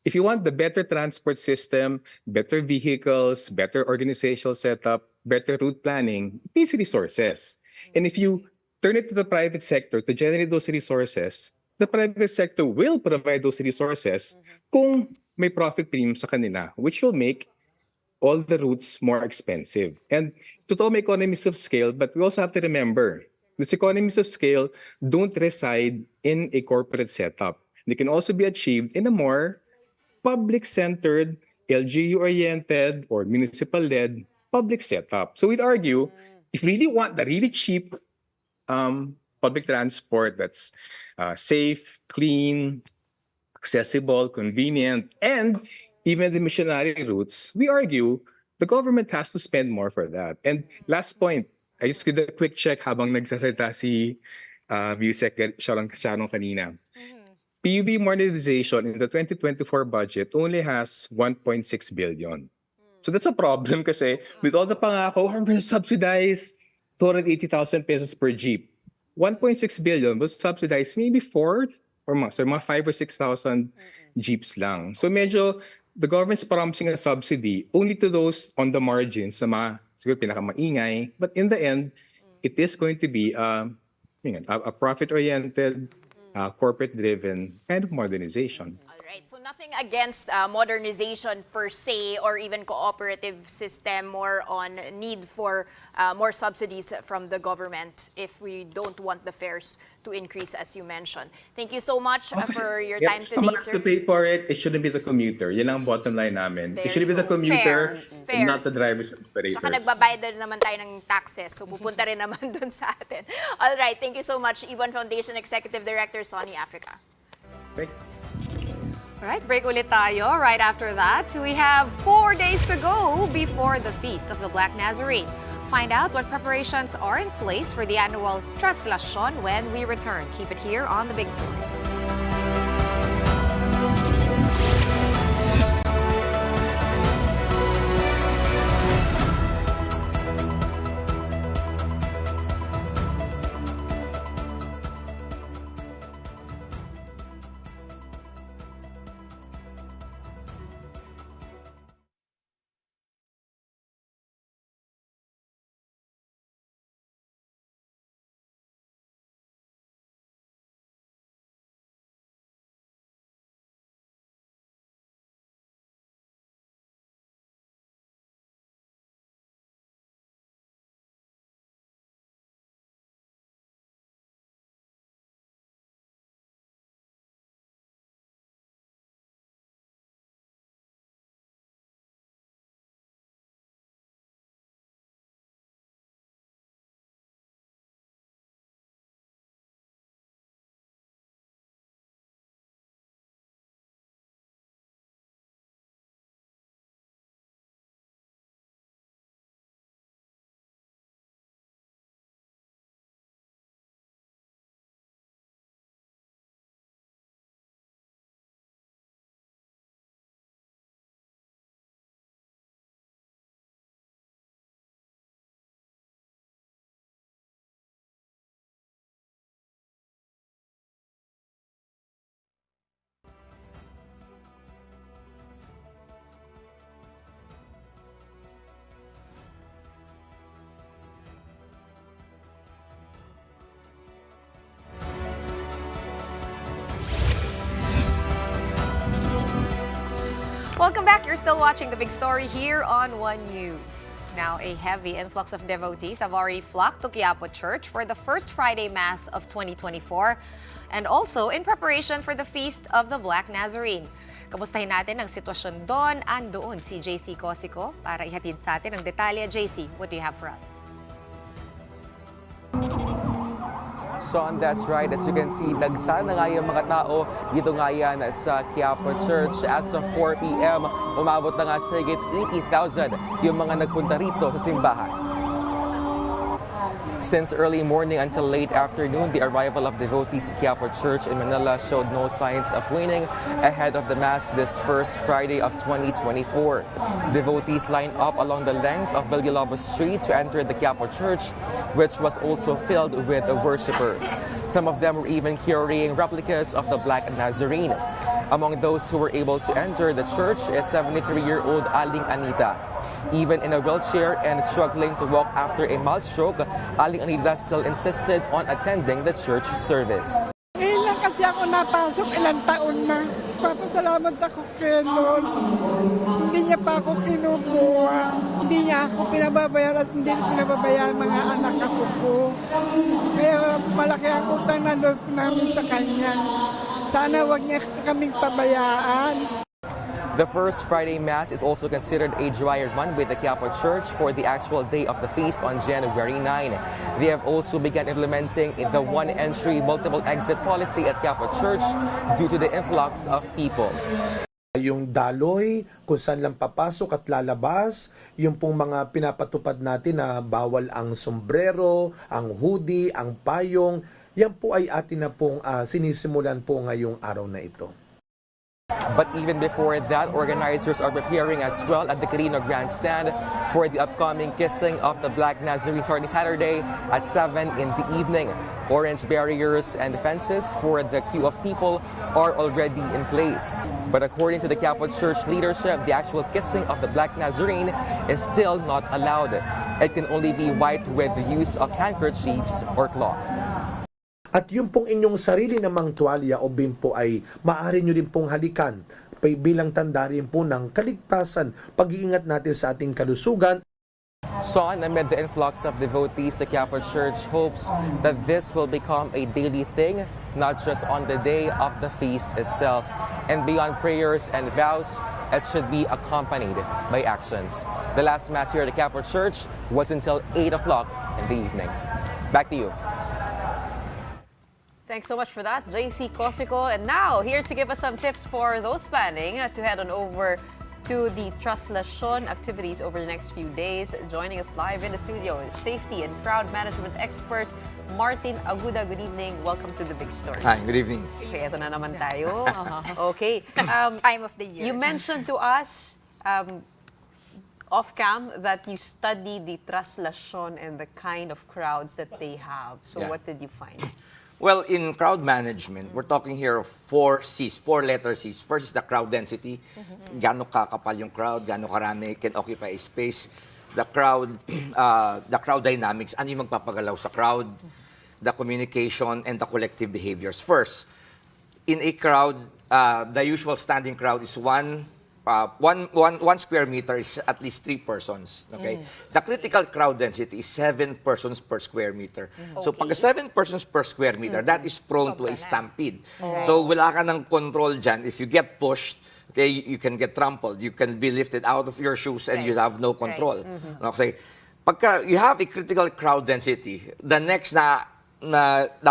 If you want the better transport system, better vehicles, better organizational setup, better route planning, it needs resources. And if you turn it to the private sector to generate those resources, the private sector will provide those resources kung may profit premium sa kanila, which will make all the routes more expensive. And totoo may economies of scale, but we also have to remember, these economies of scale don't reside in a corporate setup. They can also be achieved in a more public-centered, LGU-oriented, or municipal-led public setup. So we'd argue, if you really want the really cheap public transport that's safe, clean, accessible, convenient, and even the missionary routes, we argue the government has to spend more for that. And last point, I just did a quick check habang nagsasalita si Usec Sharon kanina. PUV modernization in the 2024 budget only has 1.6 billion. So that's a problem kasi with all the pangako, we're going to subsidize 280,000 pesos per jeep. 1.6 billion will subsidize maybe 4 or mga 5 or 6,000 jeeps lang. So medyo the government's promising a subsidy only to those on the margins na siguro pinakamaingay. But in the end, it is going to be a profit-oriented, corporate-driven kind of modernization. Right. So nothing against modernization per se or even cooperative system, more on need for more subsidies from the government if we don't want the fares to increase, as you mentioned. Thank you so much for your time today, Someone has sir. to pay for it. It shouldn't be the commuter. Yan ang bottom line namin. It should be the commuter, Fair. not the drivers and operators. Saka nagbabayad din naman tayo ng taxes, so pupunta rin naman dun sa atin. All right, thank you so much, Ibon Foundation Executive Director, Sonny Africa. Okay. All right, break ulit tayo. Right after that, we have 4 days to go before the Feast of the Black Nazarene. Find out what preparations are in place for the annual Traslasyon when we return. Keep it here on The Big Story. Welcome back. You're still watching The Big Story here on One News. Now, a heavy influx of devotees have already flocked to Quiapo Church for the first Friday Mass of 2024 and also in preparation for the Feast of the Black Nazarene. Kamustahin natin ang sitwasyon doon. Andoon si JC Cosico para ihatid sa atin ang detalye. JC, what do you have for us? Sean, that's right. As you can see, dagsa na nga yung mga tao dito nga yan sa Quiapo Church. As of 4 p.m., umabot na nga sa higit 80,000 yung mga nagpunta rito sa simbahan. Since early morning until late afternoon, the arrival of devotees at Quiapo Church in Manila showed no signs of waning ahead of the Mass this first Friday of 2024. Devotees lined up along the length of Villalobos Street to enter the Quiapo Church, which was also filled with worshippers. Some of them were even carrying replicas of the Black Nazarene. Among those who were able to enter the church is 73-year-old Aling Anita. Even in a wheelchair and struggling to walk after a mild stroke, Aling Anita still insisted on attending the church service. Ngayon lang kasi ako napasok, ilang taon na. Papasalamat ako kay Lord. Hindi niya pa ako kinukuha. Hindi niya ako pinababayaran at hindi pinababayaran mga anak ko. Kaya malaki ang utang na loob namin sa Kanya. Sana wag niya kaming pabayaan. The first Friday Mass is also considered a dry run with the Quiapo Church for the actual day of the feast on January 9. They have also begun implementing the one-entry, multiple-exit policy at Quiapo Church due to the influx of people. Yung daloy, kung saan lang papasok at lalabas, yung pong mga pinapatupad natin na bawal ang sombrero, ang hoodie, ang payong, yan po ay atin na pong sinisimulan po ngayong araw na ito. But even before that, organizers are preparing as well at the Garin Grandstand for the upcoming kissing of the Black Nazarene starting Saturday at 7 in the evening. Orange barriers and fences for the queue of people are already in place. But according to the Catholic Church leadership, the actual kissing of the Black Nazarene is still not allowed. It can only be wiped with the use of handkerchiefs or cloth. At yung pong inyong sarili namang tuwalya o bimpo ay maaari nyo rin pong halikan bilang tanda rin po ng kaligtasan, pag-iingat natin sa ating kalusugan. Sean, amid the influx of devotees, the Catholic Church hopes that this will become a daily thing, not just on the day of the feast itself. And beyond prayers and vows, it should be accompanied by actions. The last Mass here at the Catholic Church was until 8 o'clock in the evening. Back to you. Thanks so much for that, JC Cosico. And now, here to give us some tips for those planning to head on over to the translation activities over the next few days. Joining us live in the studio is safety and crowd management expert Martin Aguda. Good evening. Welcome to The Big Story. Hi, good evening. Okay, eto na naman tayo. Okay. Time of the year. You mentioned to us off-cam that you study the translation and the kind of crowds that they have. So Yeah. what did you find? Well, in crowd management, we're talking here of 4 C's, 4-letter C's. First is the crowd density. Gaano kakapal yung crowd, gaano karami can occupy a space. The crowd dynamics, ano yung magpapagalaw sa crowd, the communication, and the collective behaviors. First, in a crowd, the usual standing crowd is one square meter is at least 3 persons. Okay, the critical crowd density is 7 persons per square meter. So pag 7 persons per square meter, that is prone to a stampede. So wala ka ng control dyan. If you get pushed, okay, you can get trampled. You can be lifted out of your shoes and you have no control. Okay, pagka you have a critical crowd density, the next that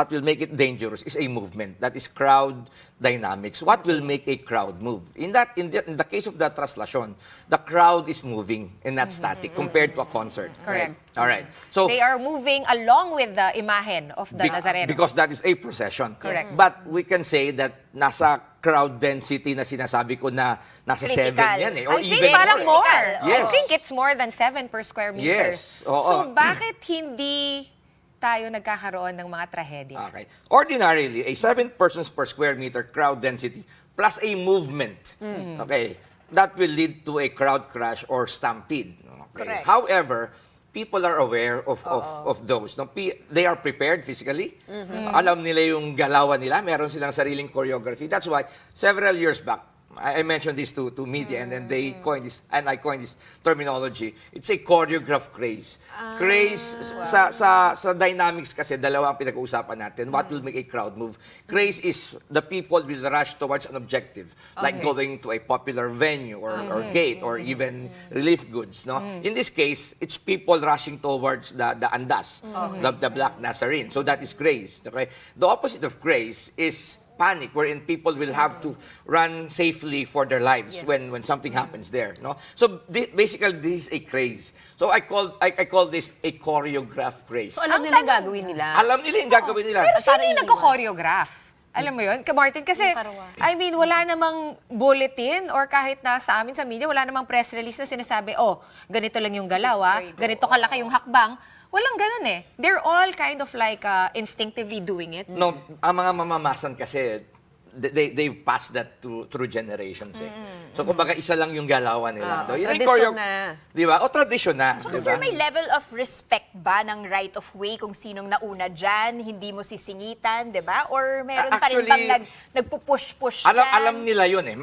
will make it dangerous is a movement. That is crowd dynamics. What will make a crowd move? In the case of the translation, the crowd is moving and not static compared to a concert. Correct. Right? All right. So They are moving along with the imahen of the Nazareno. because that is a procession. Correct. But we can say that nasa crowd density na sinasabi ko na nasa 7 Critical. yan eh. Or I think even parang more. Yes. I think it's more than 7 per square meter. Yes. Oo. So bakit hindi tayo nagkakaroon ng mga trahedya? Okay. Ordinarily, a 7 persons per square meter crowd density plus a movement, okay, that will lead to a crowd crash or stampede. Okay. Correct. However, people are aware of those. No? They are prepared physically. Alam nila yung galawan nila. Meron silang sariling choreography. That's why several years back, I mentioned this to media and then they coined this, and I coined this terminology. It's a choreographed craze. Craze, sa dynamics kasi, dalawa ang pinag-uusapan natin. What will make a crowd move? Craze is the people will rush towards an objective, like going to a popular venue or gate or even relief goods. No? In this case, it's people rushing towards the andas, the Black Nazarene. So that is craze. Okay? The opposite of craze is panic, wherein people will have to run safely for their lives when something happens there. No, so basically this is a craze. So I call this a choreographed craze. So alam nila yung gagawin nila. Alam nila yung gagawin nila. Pero sino yung nagko-choreograph? Alam mo yun? Martin, kasi, I mean, wala namang bulletin or kahit na sa amin sa media, wala namang press release na sinasabi, oh, ganito lang yung galaw, ganito kalaki yung hakbang. Walang ganun eh. They're all kind of like instinctively doing it. No, ang mga mamamasan kasi, they've passed that through generations eh. So kumbaga isa lang yung galawan nila. Tradisyon na. Di ba? O tradisyon na. So, di sir, ba? may level of respect ba ng right of way kung sinong nauna dyan, hindi mo sisingitan, di ba? Or meron pa rin Actually, bang nagpupush-push Alam dyan? nila yun eh.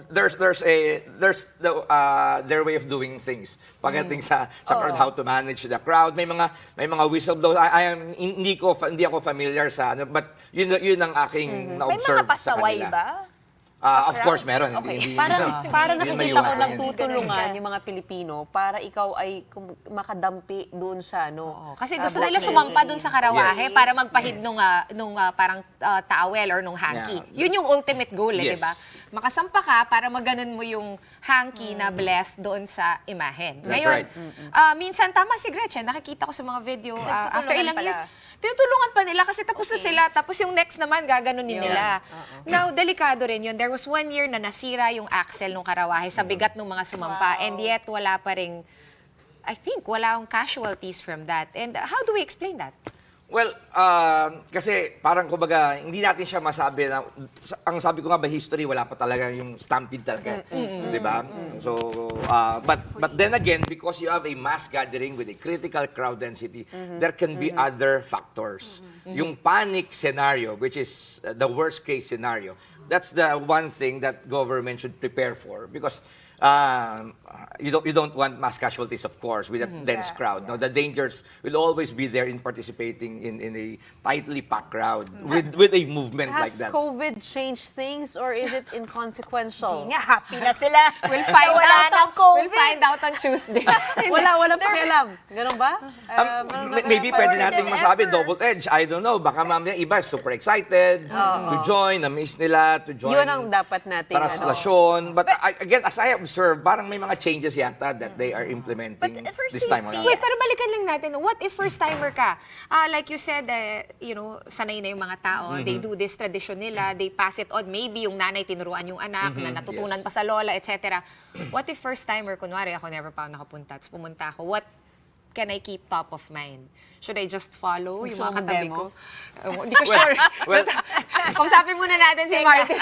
There's their way of doing things. Pagdating sa crowd, how to manage the crowd. May mga whistleblowers. Hindi ako familiar sa but yun ang aking na-observe sa kanila. May mga pasaway ba? Of course, meron. Okay. Para hindi nakikita ko maiwasan yan. nagtutulungan yung mga Pilipino para ikaw ay makadampi doon sa Kasi gusto Black nila sumampa Nazarene. doon sa karawahe para magpahid nung parang towel or nung hanky. Yeah. Yun yung ultimate goal, Yes. di ba? makasampa ka para maganon mo yung hanky na blessed doon sa imahen. That's Ngayon, right. minsan tama si Gretchen, nakikita ko sa mga video after ilang pala. years, tinutulungan pa nila kasi tapos na sila, tapos yung next naman gaganunin nila. Now, delikado rin yun. There was 1 year na nasira yung axle ng karawahe sa bigat ng mga sumampa and yet wala pa rin, I think, wala akong casualties from that. And how do we explain that? Well, kasi parang kumbaga, hindi natin siya masabi na, ang sabi ko nga ba, history, wala pa talaga yung stampede talaga. Di ba? So, but then again, because you have a mass gathering with a critical crowd density, there can be other factors. Yung panic scenario, which is the worst case scenario, that's the one thing that government should prepare for because you don't want mass casualties, of course, with a dense crowd. No, the dangers will always be there in participating in a tightly packed crowd with a movement like Has that. COVID changed things or is it inconsequential? Hindi nga, happy na sila. We'll find Wala out ng COVID. We'll find out on Tuesday. Walang pakialam. Ganun ba? Maybe pwede nating masabi double-edged. I don't know. Baka mamaya iba super excited to join, na-miss nila to join. Yun ang dapat nating Translasyon. But again, as I observe, parang may mga changes yata that they are implementing But for this time safety, around. Wait, pero balikan lang natin. What if first-timer ka? Like you said, sanay na yung mga tao. They do this tradition nila. They pass it on. Maybe yung nanay tinuruan yung anak na natutunan pa sa lola, etc. What if first-timer, kunwari ako never pa ako nakapunta, tapos pumunta ako, what can I keep top of mind? Should I just follow yung mga katabi ko? Hindi ko sure. Well, Kausapin muna natin si Martin.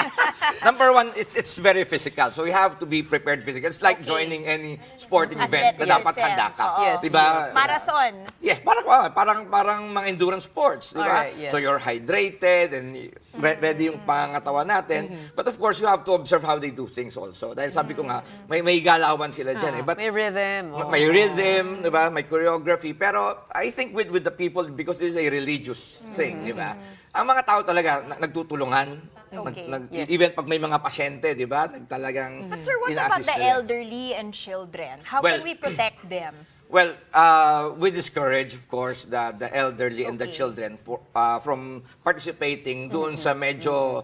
number one, it's very physical. So you have to be prepared physically. It's like joining any sporting event na dapat handa ka. Yes. Diba? Marathon. Yes, parang mga endurance sports, di ba? Alright, yes. So you're hydrated and ready yung pangangatawan natin. But of course, you have to observe how they do things also. Dahil sabi ko nga, may galawan sila dyan. But May rhythm. may rhythm, di ba? May choreography. Pero I think with the people, because this is a religious thing, di ba? Ang mga tao talaga nagtutulungan. Okay. Yes. Even pag may mga pasyente, di ba? Talagang But sir, what about ina-assist the nila. elderly and children? How Well, can we protect them? Well, we discourage, of course, the elderly and the children from participating doon sa medyo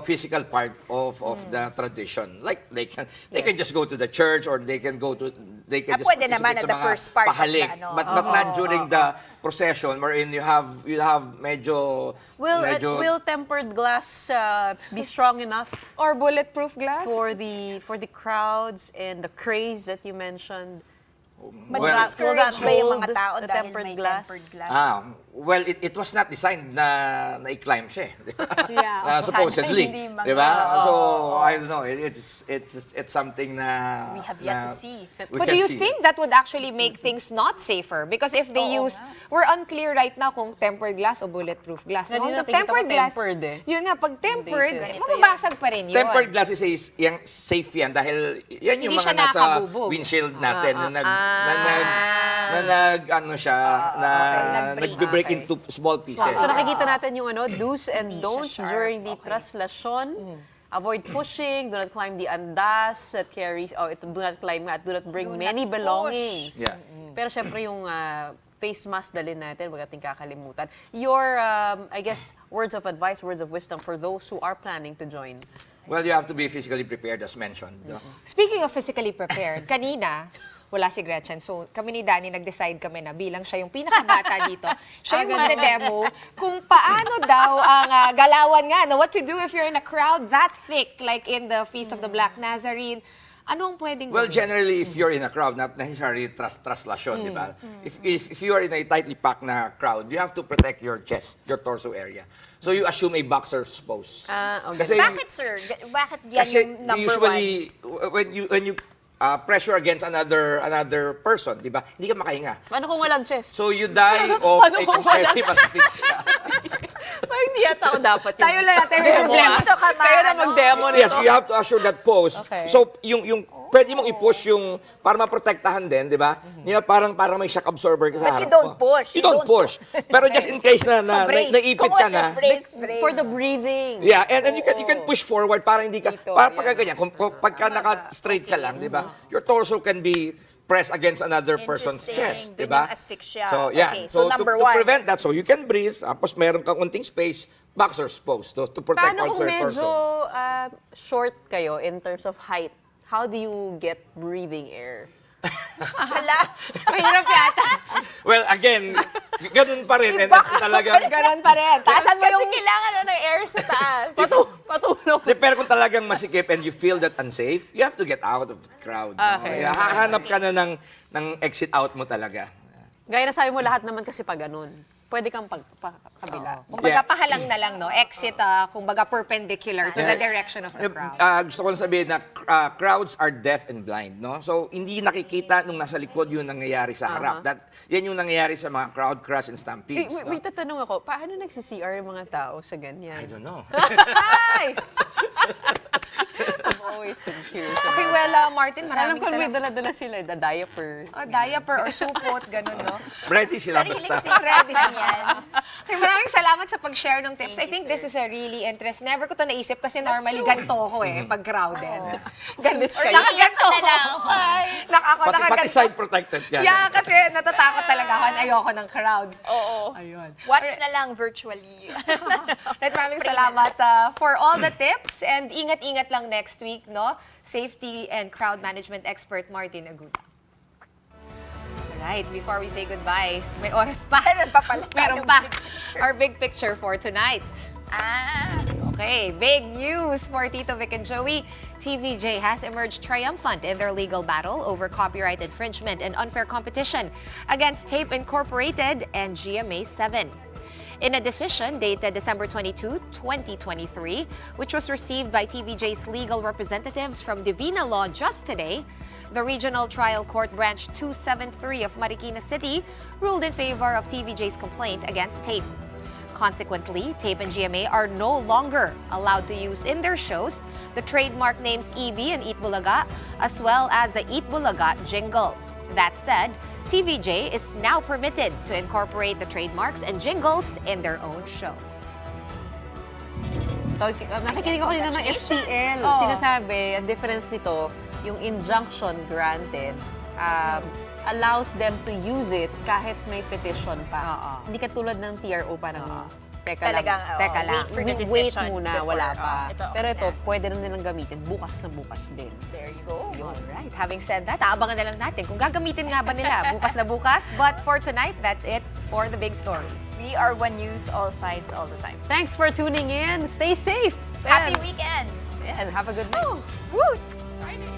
physical part of the tradition. Like they can just go to the church or they can just pwede naman participate at sa the mga first part of pahalik. the ano. But not during the procession wherein you have medyo Will tempered glass be strong enough Or bulletproof glass? for the crowds and the craze that you mentioned? But Well, discourage ba yung mga hold tao the dahil tempered may glass? tempered glass? Well, it was not designed na i-climb siya. Yeah. Supposedly, Hindi mga- di ba? So I don't know. It's something na We have yet to see. we But can do you see. think that would actually make things not safer? Because if they we're unclear right now kung tempered glass o bulletproof glass. Hindi No? The nakikita ko tempered glass, tempered eh. yun nga, pag tempered, Hindi. mababasag pa rin yun. Tempered glass is yung safe yan dahil yan yung Hindi siya mga nasa nakakabubog. windshield natin nag-break into small pieces. So nakikita natin yung do's and don'ts during the traslasyon. Avoid pushing, do not climb the andas that carries, do not climb at do not bring many belongings. Yeah. Pero syempre yung face mask dalhin natin, wag nating kakalimutan. Your, I guess, words of advice, words of wisdom for those who are planning to join. Well, you have to be physically prepared as mentioned. Speaking of physically prepared, kanina, wala si Gretchen. So, kami ni Danny, nag-decide kami na bilang siya yung pinakabata dito, siya yung magde-demo kung paano daw ang galawan nga, what to do if you're in a crowd that thick, like in the Feast of the Black Nazarene. Ano ang pwedeng Well, gawin? generally, if you're in a crowd, not necessarily traslasyon, di ba? If you are in a tightly packed na crowd, you have to protect your chest, your torso area. So you assume a boxer's pose. Okay. Bakit, sir? Bakit yan Kasi yung number usually, when you pressure against another person, di ba? Hindi ka makahinga. Paano kung walang chest? So you die of a compressive asphyxia. Parang hindi yata ako dapat yun. Tayo lang natin may problema. Kayo na mag-demo nito. Yes, you have to assure that pose. Okay. So yung pwede mong i-push yung para maprotektahan din, di ba? Yung parang may shock absorber ka sa But harap you don't mo. push. You don't push. Pero just in case na brace. naipit ka na. Brace. For the breathing. Yeah, and you can push forward para hindi ka Dito, para pagka ganyan, kung pagka naka-straight ka lang, di ba? Your torso can be press against another person's chest, Interesting. di ba? Dun yung asphyxia. So, yeah. Okay, so number to one. prevent that, so you can breathe, tapos meron kang unting space, boxer's pose to protect Paano kung also your medyo person. short kayo in terms of height? How do you get breathing air? Hala. Mahirap yata. Well, again, ganun pa rin. And talagang, Ganon pa rin. Taasan mo Kasi yung... kailangan ng air sa taas. Patulog. pero kung talagang masikip and you feel that unsafe, you have to get out of the crowd. No? Okay. Kaya hahanap ka na ng exit out mo talaga. Gaya na sabi mo, lahat naman kasi pa ganun. Pwede kang kabila. Kumbaga, Yeah. pahalang na lang, no? Exit, kumbaga, perpendicular to the direction of the crowd. Gusto ko lang sabihin na crowds are deaf and blind, no? So, hindi nakikita nung nasa likod yung nangyayari sa harap. Yan yung nangyayari sa mga crowd crash and stampedes. May tatanong ako, paano nagsi-CR yung mga tao sa ganyan? I don't know. Ay! I'm always curious. Okay, well, Martin, Alam maraming ko may salamat. dala-dala sila, the diaper. Diaper or supot, ganun, no? Ready sila basta. Ready yan. Okay, maraming salamat sa pag-share ng tips. I think this is a really interest. Never ko to naisip kasi normally ganito ko pag crowded. Ganito Or kayo. nakaganto Nakaganto na ko. lang. Pati Nakaganto. side protected yan. Yeah, kasi natatakot talaga ako. Ayoko ng crowds. Oo. Ayun. Watch na lang virtually. Right, maraming salamat for all the tips and ingat-ingat lang next week, no? Safety and crowd management expert Martin Aguda. Alright, before we say goodbye, may oras pa. Meron pa pala. Meron pa. Our big picture for tonight. Okay, big news for Tito Vic and Joey. TVJ has emerged triumphant in their legal battle over copyright infringement and unfair competition against Tape Incorporated and GMA 7. In a decision dated December 22, 2023, which was received by TVJ's legal representatives from Divina Law just today, the Regional Trial Court Branch 273 of Marikina City ruled in favor of TVJ's complaint against Tape. Consequently, Tape and GMA are no longer allowed to use in their shows the trademark names EB and Eat Bulaga, as well as the Eat Bulaga jingle. That said, TVJ is now permitted to incorporate the trademarks and jingles in their own shows. Nakikinig ako kanina ng FTL. Sinasabi, ang difference nito, yung injunction granted, allows them to use it kahit may petition pa. Hindi katulad ng TRO parang teka lang. Wait for the Wait decision muna, before, wala pa. Pero ito, na. pwede na nilang gamitin bukas na bukas din. There you go. Alright, having said that, aabangan na lang natin kung gagamitin nga ba nila bukas na bukas. But for tonight, that's it for the big story. We are One News, all sides, all the time. Thanks for tuning in. Stay safe. Happy weekend! And have a good night. Woot! Friday.